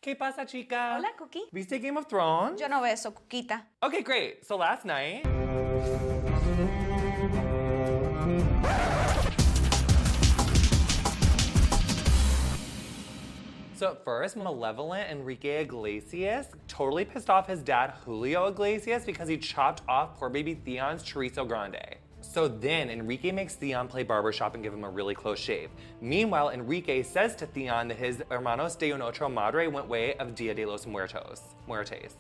¿Qué pasa, chica? Hola, Cookie. ¿Viste Game of Thrones? Yo no veo eso, Cuquita. Okay, great. So last night... So at first, malevolent Enrique Iglesias totally pissed off his dad, Julio Iglesias, because he chopped off poor baby Theon's chorizo grande. So then Enrique makes Theon play barbershop and give him a really close shave. Meanwhile, Enrique says to Theon that his hermanos de un ocho madre went way of Dia de los Muertos. Muertos.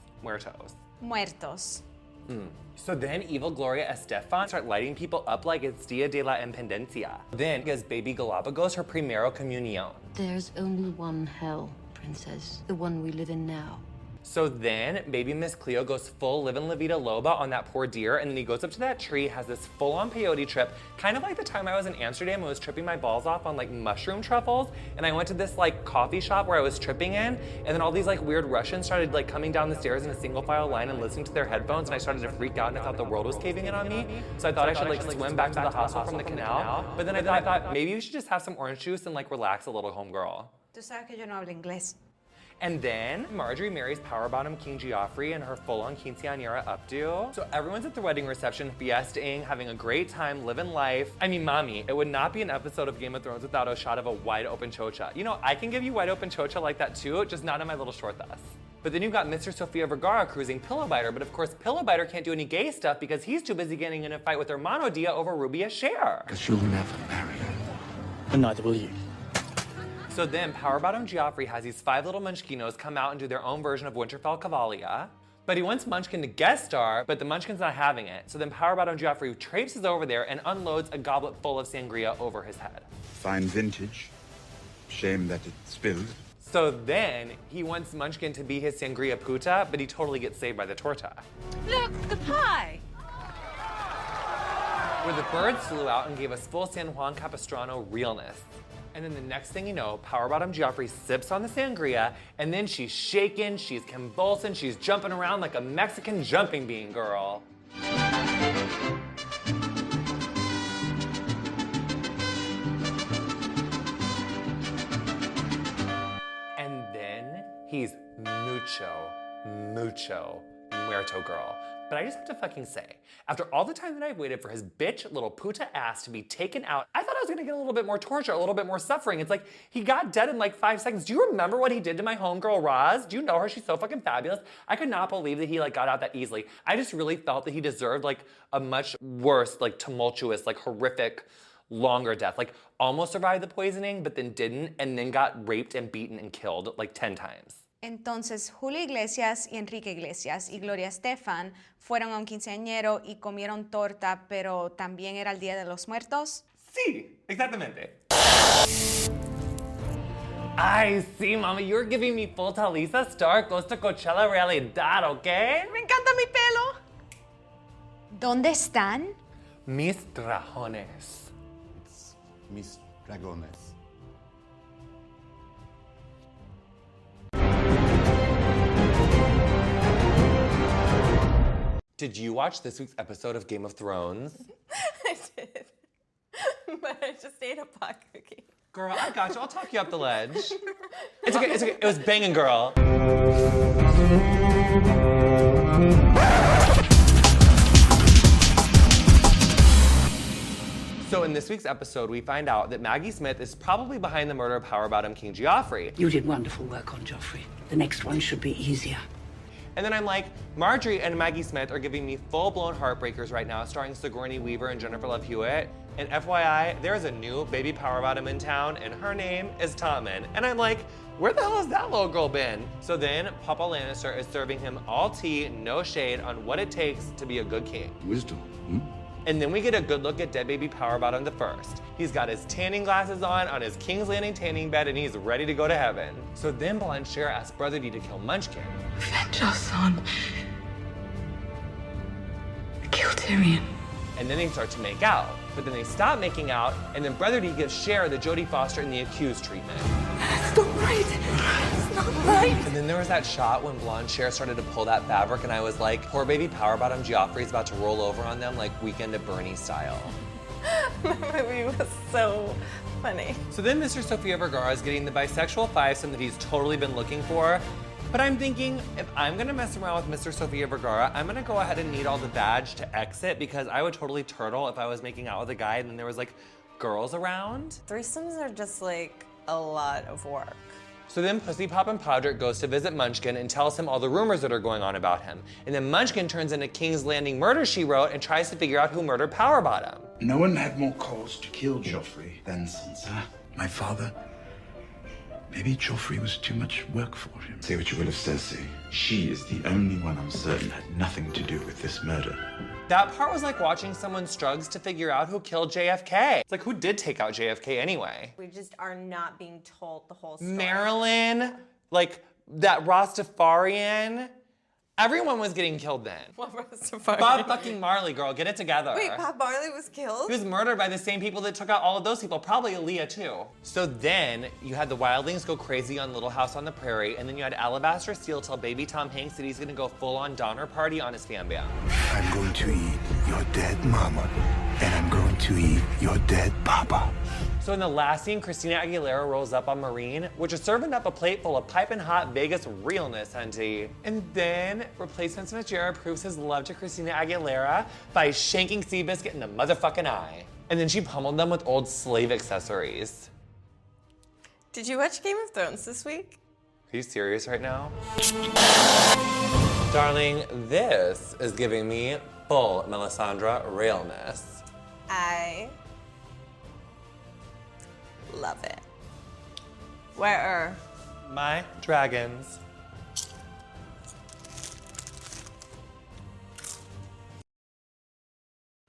So then evil Gloria Estefan start lighting people up like it's Dia de la Independencia. Then gives baby Galapagos her primero comunión. There's only one hell, princess. The one we live in now. So then baby Miss Cleo goes full livin' La Vida Loba on that poor deer, and then he goes up to that tree, has this full-on peyote trip, kind of like the time I was in Amsterdam and was tripping my balls off on like mushroom truffles, and I went to this like coffee shop where I was tripping in, and then all these like weird Russians started like coming down the stairs in a single file line and listening to their headphones, and I started to freak out and I thought the world was caving in on me. So I thought I should like swim back to the hostel from the canal, but then I thought maybe we should just have some orange juice and like relax a little, homegirl. Tú sabes que yo no hablo inglés. And then Marjorie marries power bottom King Joffrey and her full-on quinceañera updo. So everyone's at the wedding reception, fiestaing, having a great time, living life. I mean, mommy, it would not be an episode of Game of Thrones without a shot of a wide open chocha. You know, I can give you wide open chocha like that too, just not in my little short thus. But then you've got Mr. Sofia Vergara cruising Pillow Biter, but of course Pillow Biter can't do any gay stuff because he's too busy getting in a fight with Hermano Dia over Rubia Cher. Because you'll never marry her. And neither will you. So then power bottom Joffrey has these 5 little munchkinos come out and do their own version of Winterfell Cavalia. But he wants Munchkin to guest star, but the Munchkin's not having it. So then power bottom Joffrey traipses over there and unloads a goblet full of sangria over his head. Fine vintage. Shame that it spilled. So then he wants Munchkin to be his sangria puta, but he totally gets saved by the torta. Look, the pie! Where the birds flew out and gave us full San Juan Capistrano realness. And then the next thing you know, power bottom Joffrey sips on the sangria, and then she's shaking, she's convulsing, she's jumping around like a Mexican jumping bean girl. And then he's mucho muerto girl. But I just have to fucking say, after all the time that I've waited for his bitch little puta ass to be taken out, I thought I was gonna get a little bit more torture, a little bit more suffering. It's like, he got dead in like 5 seconds. Do you remember what he did to my homegirl, Roz? Do you know her? She's so fucking fabulous. I could not believe that he like got out that easily. I just really felt that he deserved like a much worse, like tumultuous, like horrific, longer death. Like almost survived the poisoning, but then didn't, and then got raped and beaten and killed like 10 times. Entonces, Julio Iglesias y Enrique Iglesias y Gloria Estefan fueron a un quinceañero y comieron torta, pero también era el Día de los Muertos. Sí, exactamente. Ay, sí, mama, you're giving me full Talisa Star Costa Coachella realidad, ¿okay? Me encanta mi pelo. ¿Dónde están? Mis dragones. It's Miss Dragones. Did you watch this week's episode of Game of Thrones? I did. But I just ate a pot cookie. Girl, I got you. I'll talk you up the ledge. It's okay, it's okay. It was banging, girl. So in this week's episode, we find out that Maggie Smith is probably behind the murder of power bottom King Joffrey. You did wonderful work on Joffrey. The next one should be easier. And then I'm like, Marjorie and Maggie Smith are giving me full-blown heartbreakers right now, starring Sigourney Weaver and Jennifer Love Hewitt. And FYI, there is a new baby power bottom in town, and her name is Tommen. And I'm like, where the hell has that little girl been? So then Papa Lannister is serving him all tea, no shade, on what it takes to be a good king. Wisdom. And then we get a good look at dead baby power bottom the first. He's got his tanning glasses on his King's Landing tanning bed, and he's ready to go to heaven. So then Blanchett asks Brother D to kill Munchkin. Avenge our son. Kill Tyrion. And then they start to make out. But then they stop making out, and then Brother D gives Cher the Jodie Foster and the accused treatment. That's not right. It's not right. And then there was that shot when blonde Cher started to pull that fabric, and I was like, poor baby power bottom Joffrey's about to roll over on them like Weekend at Bernie style. That movie was so funny. So then Mr. Sofia Vergara is getting the bisexual five-some that he's totally been looking for. But I'm thinking, if I'm gonna mess around with Mr. Sofia Vergara, I'm gonna go ahead and need all the badge to exit because I would totally turtle if I was making out with a guy and then there was like girls around. Threesomes are just like a lot of work. So then Pussy Poppin' Podrick goes to visit Munchkin and tells him all the rumors that are going on about him. And then Munchkin turns into King's Landing Murder, She Wrote and tries to figure out who murdered Power Bottom. No one had more cause to kill Joffrey than Sansa. My father. Maybe Joffrey was too much work for him. Say what you will of Cersei. She is the only one I'm certain had nothing to do with this murder. That part was like watching someone struggles to figure out who killed JFK. It's like, who did take out JFK anyway? We just are not being told the whole story. Marilyn, like that Rastafarian. Everyone was getting killed then. What Rastafari? Bob fucking Marley, girl, get it together. Wait, Bob Marley was killed? He was murdered by the same people that took out all of those people, probably Aaliyah too. So then you had the wildlings go crazy on Little House on the Prairie, and then you had Alabaster Steel tell baby Tom Hanks that he's gonna go full-on Donner Party on his fan band. I'm going to eat your dead mama, and I'm going to eat your dead papa. So in the last scene, Christina Aguilera rolls up on Marine, which is serving up a plate full of piping hot Vegas realness, hunty. And then Replacement Smith Jarrah proves his love to Christina Aguilera by shanking Seabiscuit in the motherfucking eye. And then she pummeled them with old slave accessories. Did you watch Game of Thrones this week? Are you serious right now? Darling, this is giving me full Melisandre realness. I love it. Where are My dragons.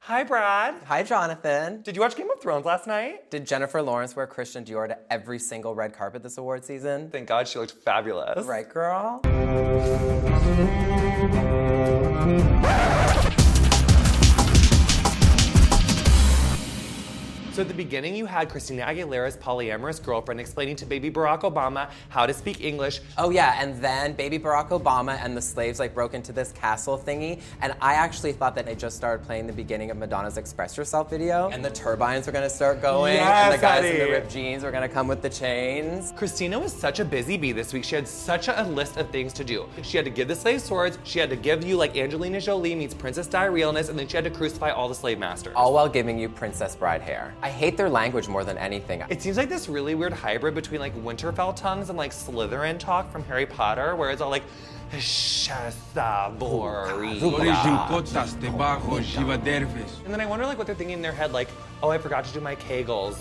Hi, Brad. Hi, Jonathan. Did you watch Game of Thrones last night? Did Jennifer Lawrence wear Christian Dior to every single red carpet this award season? Thank God she looked fabulous. Right, girl? So at the beginning, you had Christina Aguilera's polyamorous girlfriend explaining to baby Barack Obama how to speak English. Oh yeah, and then baby Barack Obama and the slaves like broke into this castle thingy, and I actually thought that they just started playing the beginning of Madonna's Express Yourself video, and the turbines were gonna start going, Yes, and the guys in honey. the ripped jeans were gonna come with the chains. Christina was such a busy bee this week. She had such a list of things to do. She had to give the slaves swords, she had to give you like Angelina Jolie meets Princess Di realness, and then she had to crucify all the slave masters. All while giving you Princess Bride hair. I hate their language more than anything. It seems like this really weird hybrid between like Winterfell tongues and like Slytherin talk from Harry Potter, where it's all like and then I wonder like what they're thinking in their head, like, oh, I forgot to do my Kegels.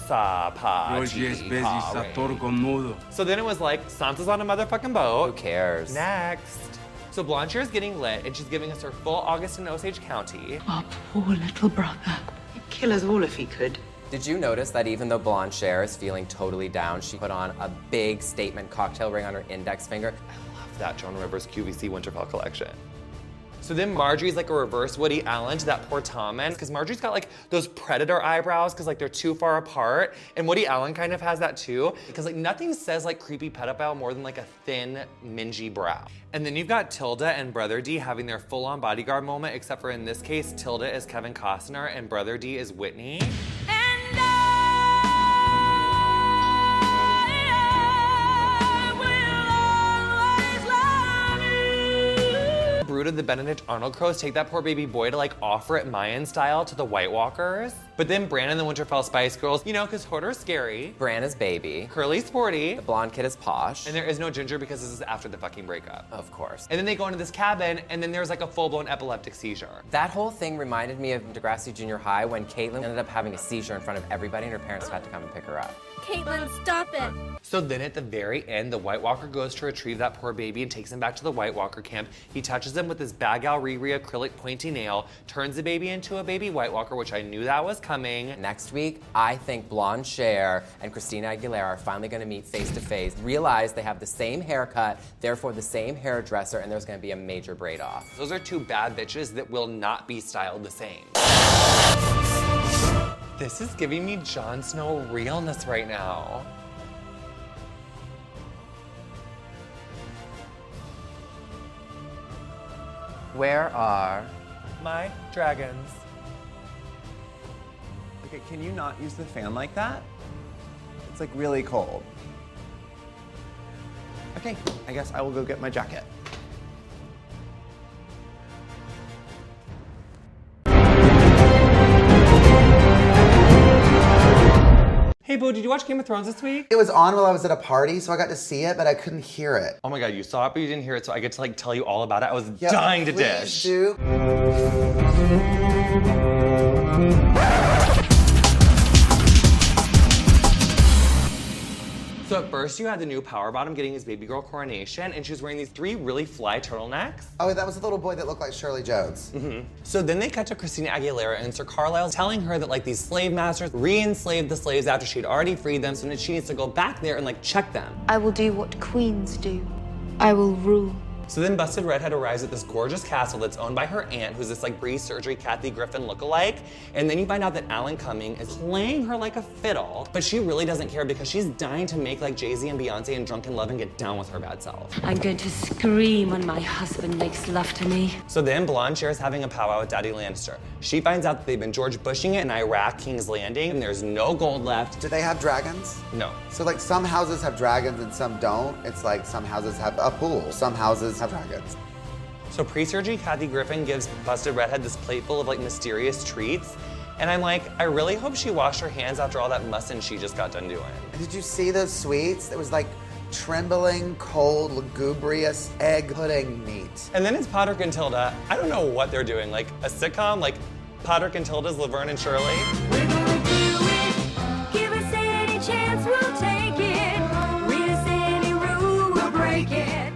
So then it was like, Sansa's on a motherfucking boat. Who cares? Next. So Blanche's getting lit and she's giving us her full August in Osage County. Our poor little brother. He'd kill us all if he could. Did you notice that even though Blanchard is feeling totally down, she put on a big statement cocktail ring on her index finger? I love that Joan Rivers QVC Winterfell collection. So then Marjorie's like a reverse Woody Allen to that poor Tommen, because Marjorie's got like those predator eyebrows because like they're too far apart, and Woody Allen kind of has that too, because like nothing says like creepy pedophile more than like a thin, mingy brow. And then you've got Tilda and Brother D having their full-on bodyguard moment, except for in this case, Tilda is Kevin Costner and Brother D is Whitney. Brood of the Benedict Arnold Crows take that poor baby boy to like offer it Mayan style to the White Walkers. But then Bran and the Winterfell Spice Girls, you know, because Hodor's scary. Bran is baby. Curly's sporty. The blonde kid is posh. And there is no Ginger because this is after the fucking breakup. Of course. And then they go into this cabin and then there's like a full-blown epileptic seizure. That whole thing reminded me of Degrassi Junior High when Caitlin ended up having a seizure in front of everybody and her parents had to come and pick her up. Caitlin, stop it. So then at the very end, the White Walker goes to retrieve that poor baby and takes him back to the White Walker camp. He touches him with his Bag Al Riri acrylic pointy nail, turns the baby into a baby White Walker, which I knew that was coming. Next week, I think Blonde Cher and Christina Aguilera are finally gonna meet face to face, realize they have the same haircut, therefore the same hairdresser, and there's gonna be a major braid off. Those are two bad bitches that will not be styled the same. This is giving me Jon Snow realness right now. Where are my dragons? Okay, can you not use the fan like that? It's like really cold. Okay, I guess I will go get my jacket. Hey, Boo, did you watch Game of Thrones this week? It was on while I was at a party, so I got to see it, but I couldn't hear it. Oh my God, you saw it, but you didn't hear it, so I get to like tell you all about it. I was dying to dish. Do. So at first you had the new Power Bottom getting his baby girl coronation, and she was wearing these 3 really fly turtlenecks. Oh, that was the little boy that looked like Shirley Jones. So then they cut to Christina Aguilera and Sir Carlisle telling her that like these slave masters re-enslaved the slaves after she'd already freed them, so that she needs to go back there and like check them. I will do what queens do. I will rule. So then Busted Redhead arrives at this gorgeous castle that's owned by her aunt, who's this like pre-surgery Kathy Griffin lookalike. And then you find out that Alan Cumming is playing her like a fiddle, but she really doesn't care because she's dying to make like Jay-Z and Beyonce in Drunken Love and get down with her bad self. I'm going to scream when my husband makes love to me. So then Blonde Cher's having a powwow with Daddy Lannister. She finds out that they've been George Bushing it in Iraq, King's Landing, and there's no gold left. Do they have dragons? No. So like some houses have dragons and some don't. It's like some houses have a pool. Some houses have dragons. So pre-surgery Kathy Griffin gives Busted Redhead this plate full of like mysterious treats. And I'm like, I really hope she washed her hands after all that mussing she just got done doing. And did you see those sweets? It was like trembling, cold, lugubrious egg pudding meat. And then it's Podrick and Tilda. I don't know what they're doing, like a sitcom, like Podrick and Tilda's Laverne and Shirley. We're gonna do it. Give us any chance, we'll take it. Read us any rule, we'll break it.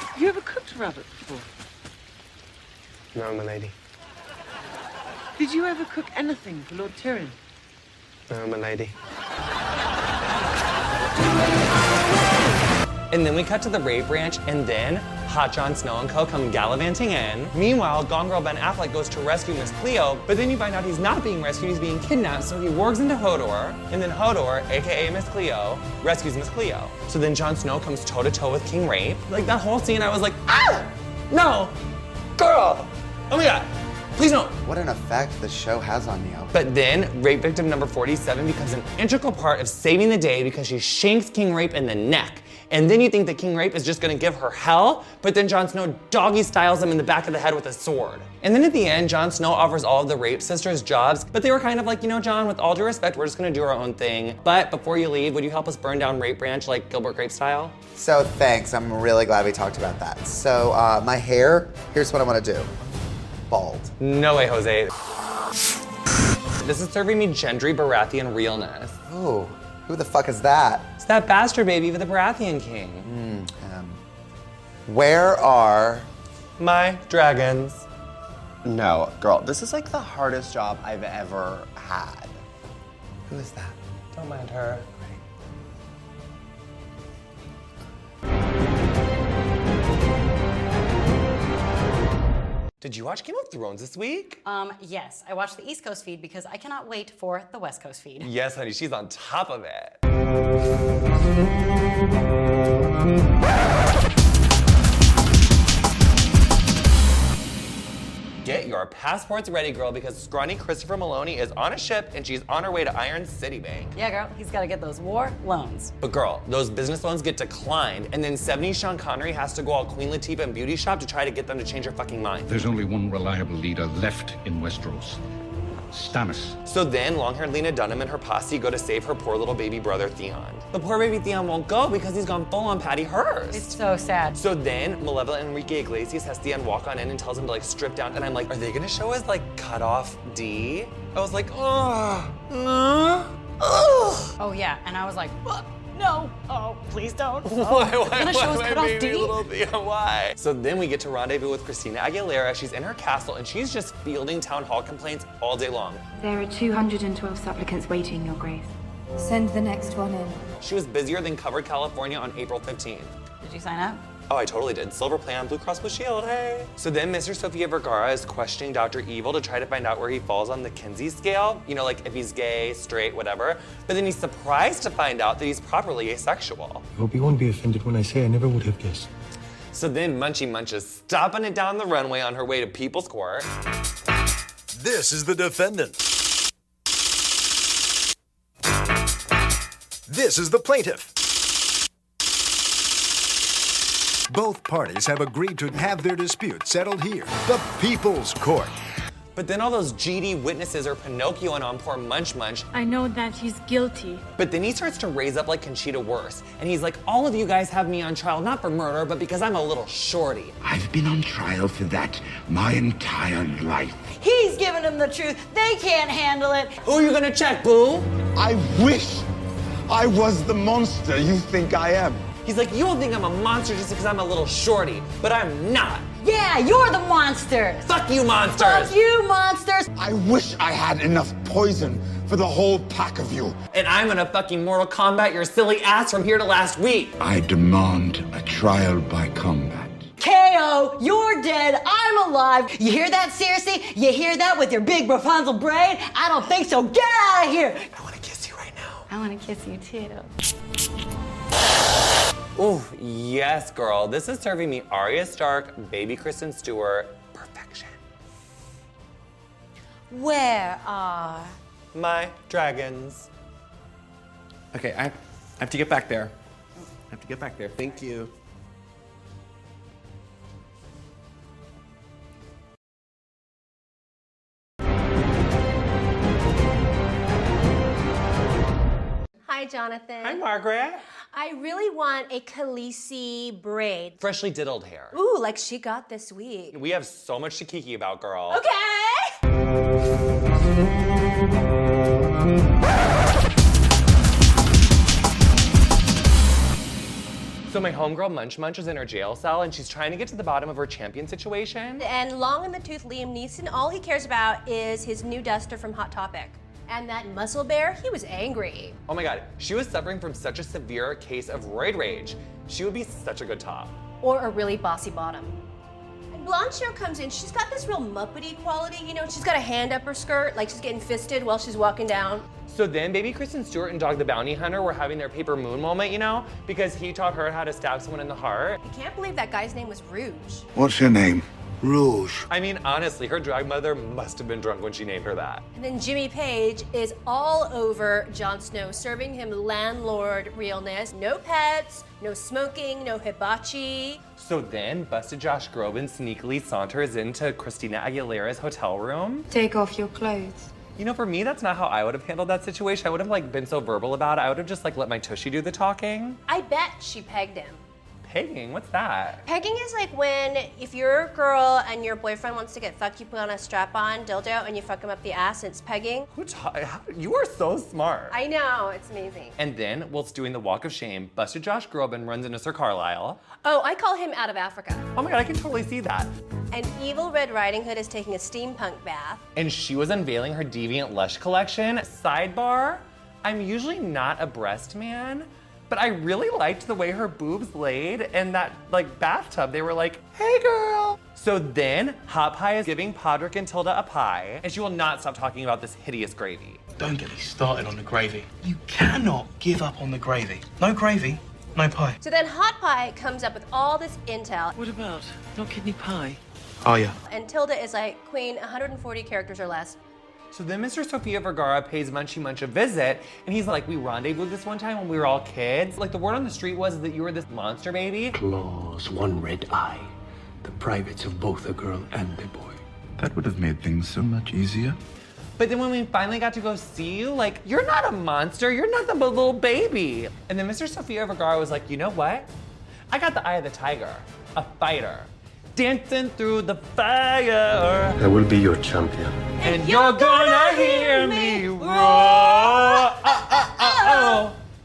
Have you ever cooked rabbit before? No, my lady. Did you ever cook anything for Lord Tyrion? No, my lady. And then we cut to the rape ranch, and then Hot Jon Snow and co come gallivanting in. Meanwhile, Gone Girl Ben Affleck goes to rescue Miss Cleo, but then you find out he's not being rescued, he's being kidnapped, so he wargs into Hodor, and then Hodor, aka Miss Cleo, rescues Miss Cleo. So then Jon Snow comes toe-to-toe with King Rape. Like that whole scene, I was like, ah! No! Girl! Oh my God! Please no! What an effect the show has on you. But then, rape victim number 47 becomes an integral part of saving the day because she shanks King Rape in the neck. And then you think that King Rape is just gonna give her hell, but then Jon Snow doggy styles him in the back of the head with a sword. And then at the end, Jon Snow offers all of the Rape sisters jobs, but they were kind of like, you know, Jon, with all due respect, we're just gonna do our own thing. But before you leave, would you help us burn down Rape Ranch like Gilbert Grape style? So thanks, I'm really glad we talked about that. So my hair, here's what I want to do. Bald. No way, Jose. This is serving me Gendry Baratheon realness. Ooh, who the fuck is that? It's that bastard baby for the Baratheon king. Where are my dragons? No, girl, this is like the hardest job I've ever had. Who is that? Don't mind her. Did you watch Game of Thrones this week? Yes, I watched the East Coast feed because I cannot wait for the West Coast feed. Yes, honey, she's on top of it. Get your passports ready, girl, because scrawny Christopher Maloney is on a ship and she's on her way to Iron City Bank. Yeah, girl, he's got to get those war loans. But girl, those business loans get declined, and then 70s Sean Connery has to go all Queen Latifah and Beauty Shop to try to get them to change their fucking mind. There's only one reliable leader left in Westeros. Stannis. So then, long-haired Lena Dunham and her posse go to save her poor little baby brother, Theon. The poor baby Theon won't go because he's gone full on Patty Hearst. It's so sad. So then, malevolent Enrique Iglesias has Theon walk on in and tells him to like strip down, and I'm like, are they gonna show us like cut off D? I was like, oh, Oh yeah, and I was like, what? No, oh, please don't. Oh, Why, show us cut off baby, D? little Theon, why? So then we get to rendezvous with Christina Aguilera. She's in her castle, and she's just fielding town hall complaints all day long. There are 212 supplicants waiting, Your Grace. Send the next one in. She was busier than Covered California on April 15th. Did you sign up? Oh, I totally did. Silver plan, Blue Cross Blue Shield, hey. So then Mr. Sofia Vergara is questioning Dr. Evil to try to find out where he falls on the Kinsey scale. You know, like if he's gay, straight, whatever. But then he's surprised to find out that he's properly asexual. I hope you won't be offended when I say I never would have guessed. So then Munchie Munch is stomping it down the runway on her way to People's Court. This is the defendant. This is the plaintiff. Both parties have agreed to have their dispute settled here, the People's Court. But then all those GD witnesses are Pinocchioing on poor Munch Munch. I know that he's guilty. But then he starts to raise up like Conchita Wurst. And he's like, all of you guys have me on trial, not for murder, but because I'm a little shorty. I've been on trial for that my entire life. He's giving them the truth. They can't handle it. Who are you gonna check, boo? I wish I was the monster you think I am. He's like, you don't think I'm a monster just because I'm a little shorty, but I'm not. Yeah, you're the monsters. Fuck you, monsters. Fuck you, monsters. I wish I had enough poison for the whole pack of you. And I'm gonna fucking Mortal Kombat your silly ass from here to last week. I demand a trial by combat. KO, you're dead, I'm alive. You hear that, Circe? You hear that with your big Rapunzel braid? I don't think so. Get out of here. I wanna kiss you right now. I want to kiss you too. Ooh, yes, girl. This is serving me Arya Stark, baby Kristen Stewart, perfection. Where are my dragons? Okay, I have to get back there. I have to get back there. Thank you. Hi, Jonathan. Hi, Margaret. I really want a Khaleesi braid. Freshly diddled hair. Ooh, like she got this week. We have so much to kiki about, girl. Okay. So my homegirl Munch Munch is in her jail cell and she's trying to get to the bottom of her champion situation. And long in the tooth Liam Neeson, all he cares about is his new duster from Hot Topic. And that muscle bear, he was angry. Oh my God, she was suffering from such a severe case of roid rage. She would be such a good top. Or a really bossy bottom. And Blanchard comes in, she's got this real Muppety quality, you know, she's got a hand up her skirt, like she's getting fisted while she's walking down. So then baby Kristen Stewart and Dog the Bounty Hunter were having their paper moon moment, you know, because he taught her how to stab someone in the heart. I can't believe that guy's name was Rouge. What's your name? Rouge. I mean, honestly, her drag mother must have been drunk when she named her that. And then Jimmy Page is all over Jon Snow, serving him landlord realness. No pets, no smoking, no hibachi. So then busted Josh Groban sneakily saunters into Christina Aguilera's hotel room. Take off your clothes. You know, for me, that's not how I would have handled that situation. I would have like been so verbal about it. I would have just like let my tushy do the talking. I bet she pegged him. Pegging? What's that? Pegging is like when, if you're a girl and your boyfriend wants to get fucked, you put on a strap-on dildo and you fuck him up the ass, and it's pegging. You are so smart. I know, it's amazing. And then, whilst doing the walk of shame, busted Josh Groban runs into Sir Carlisle. Oh, I call him out of Africa. Oh my God, I can totally see that. And evil Red Riding Hood is taking a steampunk bath. And she was unveiling her Deviant Lush collection. Sidebar, I'm usually not a breast man, but I really liked the way her boobs laid in that like bathtub. They were like, hey girl. So then Hot Pie is giving Podrick and Tilda a pie, and she will not stop talking about this hideous gravy. Don't get me started on the gravy. You cannot give up on the gravy. No gravy, no pie. So then Hot Pie comes up with all this intel. What about no kidney pie? Oh yeah. And Tilda is like, Queen, 140 characters or less. So then Mr. Sofia Vergara pays Munchie Munch a visit, and he's like, we rendezvoused this one time when we were all kids. Like, the word on the street was that you were this monster baby. Claws, one red eye. The privates of both a girl and a boy. That would have made things so much easier. But then when we finally got to go see you, like, you're not a monster, you're nothing but a little baby. And then Mr. Sofia Vergara was like, you know what? I got the eye of the tiger, a fighter. Dancing through the fire. I will be your champion. And you're gonna hear me roar.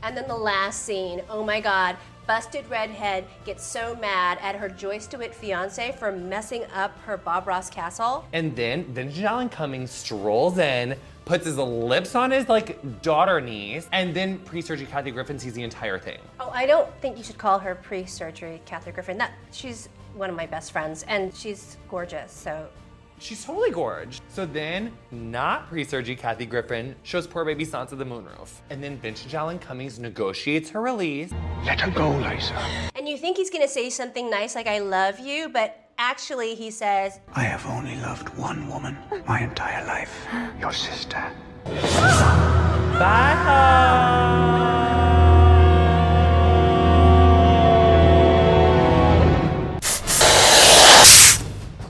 And then the last scene, oh my God, busted redhead gets so mad at her Joyce DeWitt fiance for messing up her Bob Ross castle. And then Vintage Alan Cummings strolls in, puts his lips on his daughter niece, and then pre-surgery Kathy Griffin sees the entire thing. Oh, I don't think you should call her pre-surgery Kathy Griffin. She's one of my best friends, and she's gorgeous, so. She's totally gorgeous. So then, not pre-surgery Kathy Griffin shows poor baby Sansa the moonroof. And then Vintage Alan Cummings negotiates her release. Let her go, Lisa. And you think he's gonna say something nice like, I love you, but actually he says, I have only loved one woman my entire life. Your sister. Bye.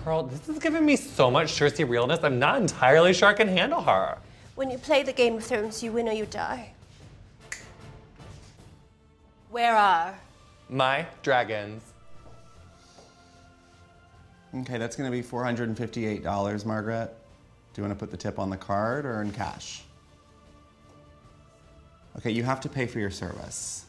Girl, this is giving me so much Cersei realness, I'm not entirely sure I can handle her. when you play the Game of Thrones, you win or you die. Where are? My dragons. Okay, that's gonna be $458, Margaret. Do you wanna put the tip on the card or in cash? Okay, you have to pay for your service.